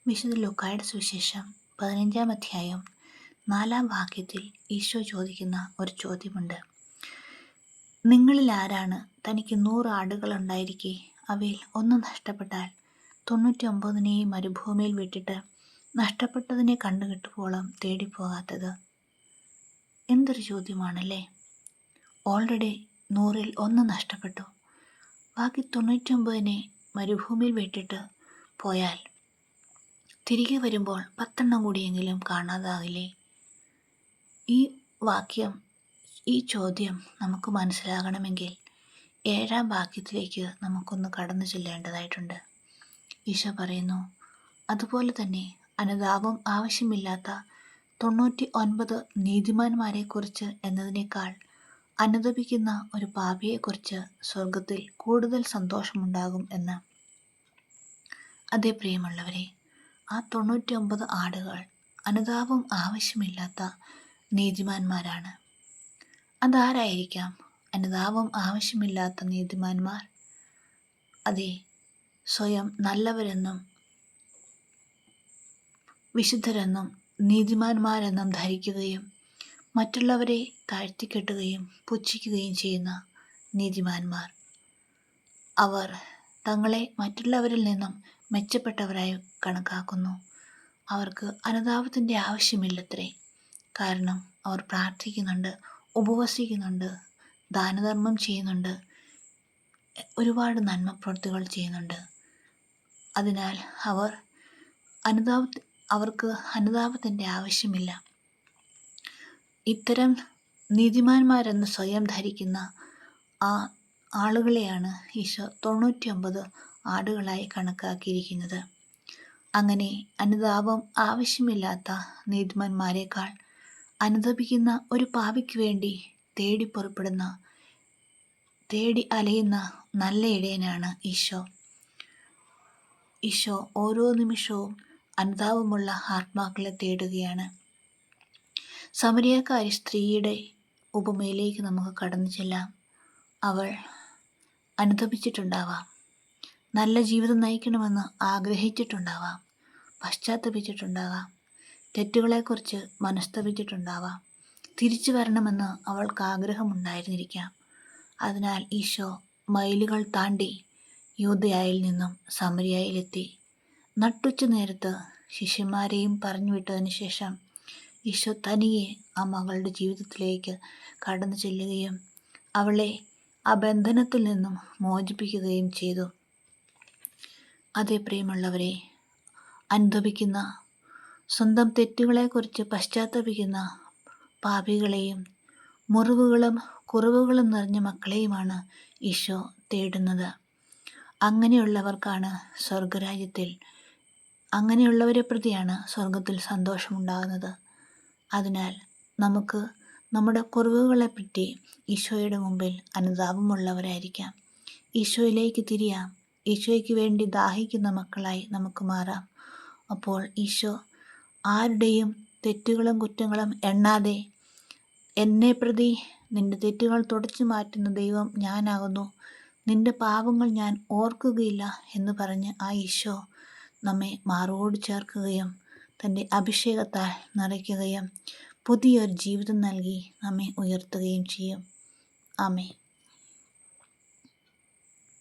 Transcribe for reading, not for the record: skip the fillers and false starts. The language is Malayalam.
വിശുദ്ധ ലൂക്കായുടെ സുവിശേഷം 15-ാം അധ്യായം 4-ാം വാക്യത്തിൽ ഈശോ ചോദിക്കുന്ന ഒരു ചോദ്യമുണ്ട്. നിങ്ങളിൽ ആരാണ് തനിക്ക് 100 ആടുകളുണ്ടായിരിക്കെ അവയിൽ ഒന്ന് നഷ്ടപ്പെട്ടാൽ 99 മരുഭൂമിയിൽ വിട്ടിട്ട് നഷ്ടപ്പെട്ടതിനെ കണ്ടുകിട്ടുവോളം തേടിപ്പോകാത്തത്? എന്തൊരു ചോദ്യമാണല്ലേ! ഓൾറെഡി 100-ൽ 1 നഷ്ടപ്പെട്ടു. ബാക്കി 99 മരുഭൂമിയിൽ വിട്ടിട്ട് പോയാൽ തിരികെ വരുമ്പോൾ 10 കൂടിയെങ്കിലും കാണാതാകില്ലേ? ഈ ചോദ്യം നമുക്ക് മനസ്സിലാകണമെങ്കിൽ 7-ാം വാക്യത്തിലേക്ക് നമുക്കൊന്ന് കടന്നു ചെല്ലേണ്ടതായിട്ടുണ്ട്. ഈശോ പറയുന്നു, അതുപോലെ തന്നെ അനുതാപം ആവശ്യമില്ലാത്ത 99 നീതിമാന്മാരെക്കുറിച്ച് എന്നതിനേക്കാൾ അനുതപിക്കുന്ന ഒരു പാപിയെക്കുറിച്ച് സ്വർഗത്തിൽ കൂടുതൽ സന്തോഷമുണ്ടാകും എന്ന്. അതേ പ്രിയമുള്ളവരെ, ആ 99 ആടുകൾ അനുതാപം ആവശ്യമില്ലാത്ത നീതിമാന്മാരാണ്. അതാരായിരിക്കാം അനുതാപം ആവശ്യമില്ലാത്ത നീതിമാന്മാർ? അതെ, സ്വയം നല്ലവരെന്നും വിശുദ്ധരെന്നും നീതിമാന്മാരെന്നും ധരിക്കുകയും മറ്റുള്ളവരെ താഴ്ത്തിക്കെട്ടുകയും പുച്ഛിക്കുകയും ചെയ്യുന്ന നീതിമാന്മാർ. അവർ തങ്ങളെ മറ്റുള്ളവരിൽ നിന്നും മെച്ചപ്പെട്ടവരായി കണക്കാക്കുന്നു. അവർക്ക് അനുതാപത്തിൻ്റെ ആവശ്യമില്ലത്രേ. കാരണം അവർ പ്രാർത്ഥിക്കുന്നുണ്ട്, ഉപവസിക്കുന്നുണ്ട്, ദാനധർമ്മം ചെയ്യുന്നുണ്ട്, ഒരുപാട് നന്മ പ്രവൃത്തികൾ ചെയ്യുന്നുണ്ട്. അതിനാൽ അവർക്ക് അനുതാപത്തിൻ്റെ ആവശ്യമില്ല. ഇത്തരം നീതിമാന്മാരെന്ന് സ്വയം ധരിക്കുന്ന ആ ആളുകളെയാണ് ഈശോ 99 ആടുകളായി കണക്കാക്കിയിരിക്കുന്നത്. അങ്ങനെ അനുതാപം ആവശ്യമില്ലാത്ത നീതിമാന്മാരെക്കാൾ അനുതപിക്കുന്ന ഒരു പാപിക്ക് വേണ്ടി തേടി അലയുന്ന നല്ല ഇടയനാണ് ഈശോ. ഈശോ ഓരോ നിമിഷവും അനുതാപമുള്ള ആത്മാക്കളെ തേടുകയാണ്. സമരിയക്കാരി സ്ത്രീയുടെ ഉപമയിലേക്ക് നമുക്ക് കടന്നു ചെല്ലാം. അവൾ അനുതപിച്ചിട്ടുണ്ടാവാം, നല്ല ജീവിതം നയിക്കണമെന്ന് ആഗ്രഹിച്ചിട്ടുണ്ടാവാം, പശ്ചാത്തപിച്ചിട്ടുണ്ടാകാം, തെറ്റുകളെക്കുറിച്ച് മനസ്തപിച്ചിട്ടുണ്ടാവാം, തിരിച്ചു വരണമെന്ന് അവൾക്ക് ആഗ്രഹമുണ്ടായിരുന്നിരിക്കാം. അതിനാൽ ഈശോ മൈലുകൾ താണ്ടി യൂദയായിൽ നിന്നും സമരിയയിലെത്തി. നട്ടുച്ച നേരത്ത് ശിഷ്യന്മാരെയും പറഞ്ഞു വിട്ടതിന് ശേഷം ഈശോ തനിയെ ആ മകളുടെ ജീവിതത്തിലേക്ക് കടന്നു ചെല്ലുകയും അവളെ ആ ബന്ധനത്തിൽ നിന്നും മോചിപ്പിക്കുകയും ചെയ്തു. അതേ പ്രിയമുള്ളവരെ, അനുതപിക്കുന്ന, സ്വന്തം തെറ്റുകളെക്കുറിച്ച് പശ്ചാത്തപിക്കുന്ന പാപികളെയും മുറിവുകളും കുറവുകളും നിറഞ്ഞ മക്കളെയുമാണ് ഈശോ തേടുന്നത്. അങ്ങനെയുള്ളവരെ പ്രതിയാണ് സ്വർഗത്തിൽ സന്തോഷമുണ്ടാകുന്നത്. അതിനാൽ നമുക്ക് നമ്മുടെ കുറവുകളെപ്പറ്റി ഈശോയുടെ മുമ്പിൽ അനുതാപമുള്ളവരായിരിക്കാം. ഈശോയിലേക്ക് തിരിയാം. ഈശോയ്ക്ക് വേണ്ടി ദാഹിക്കുന്ന മക്കളായി നമുക്ക് മാറാം. അപ്പോൾ ഈശോ ആരുടെയും തെറ്റുകളും കുറ്റങ്ങളും എണ്ണാതെ, എന്നെ പ്രതി നിന്റെ തെറ്റുകൾ തുടച്ചു മാറ്റുന്ന ദൈവം ഞാനാകുന്നു, നിന്റെ പാപങ്ങൾ ഞാൻ ഓർക്കുകയില്ല എന്ന് പറഞ്ഞ് ആ ഈശോ നമ്മെ മാറോട് ചേർക്കുകയും തൻ്റെ അഭിഷേകത്താൽ നിറയ്ക്കുകയും പുതിയൊരു ജീവിതം നൽകി നമ്മെ ഉയർത്തുകയും ചെയ്യും. ആമേൻ.